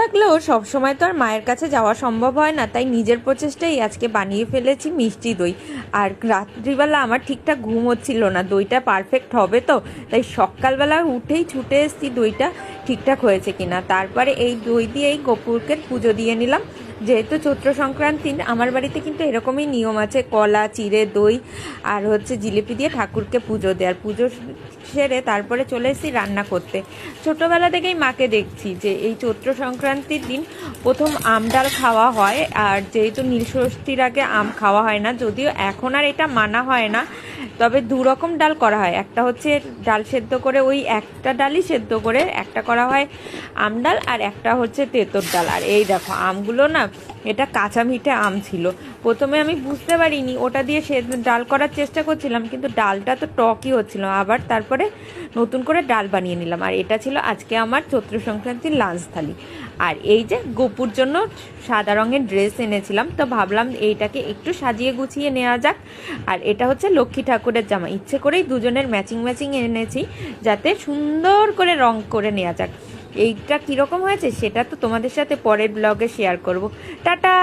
থাকলেও সব সময় তো আর মায়ের কাছে যাওয়া সম্ভব হয় না, তাই নিজের প্রচেষ্টাই আজকে বানিয়ে ফেলেছি মিষ্টি দই। আর রাত্রিবেলা আমার ঠিকঠাক ঘুম হচ্ছিল না, দইটা পারফেক্ট হবে তো, তাই সকালবেলা উঠেই ছুটে এসেছি দইটা ঠিকঠাক হয়েছে কিনা। তারপরে এই দই দিয়েই গোপুরকে পুজো দিয়ে নিলাম। যেহেতু চৈত্র সংক্রান্তি, আমার বাড়িতে কিন্তু এরকমই নিয়ম আছে, কলা, চিড়ে, দই আর জিলিপি দিয়ে ঠাকুরকে পুজো দেওয়ার। পুজো সেরে তারপরে চলে এসেছি রান্না করতে। ছোটোবেলা থেকেই মাকে দেখছি যে এই চৈত্র সংক্রান্তির দিন প্রথম আম ডাল খাওয়া হয়। আর যেহেতু নীলষষ্ঠীর আগে আম খাওয়া হয় না, যদিও এখন আর এটা মানা হয় না, তবে দু রকম ডাল করা হয়। একটা হচ্ছে ডাল সেদ্ধ করে, ওই একটা ডালই সেদ্ধ করে একটা করা হয় আম ডাল, আর একটা হচ্ছে তেঁতোর ডাল। আর এই দেখো আমগুলো না, এটা কাঁচা মিঠে আম ছিল। প্রথমে আমি বুঝতে পারিনি, ওটা দিয়ে ডাল করার চেষ্টা করছিলাম, কিন্তু ডালটা তো টকই হচ্ছিল। আবার তারপরে নতুন করে ডাল বানিয়ে নিলাম। আর এটা ছিল আজকে আমার চৈত্র সংক্রান্তির লাঞ্চ থালি। আর এই যে গোপুর জন্য সাদা রঙের ড্রেস এনেছিলাম, তো ভাবলাম এইটাকে একটু সাজিয়ে গুছিয়ে নেওয়া যাক। আর এটা হচ্ছে লক্ষ্মী ঠাকুরের জামা, ইচ্ছে করেই দুজনের ম্যাচিং ম্যাচিং এনেছি যাতে সুন্দর করে রং করে নেওয়া যাক। এইটা কীরকম হয়েছে সেটা তো তোমাদের সাথে পরের ব্লগে শেয়ার করব। টাটা।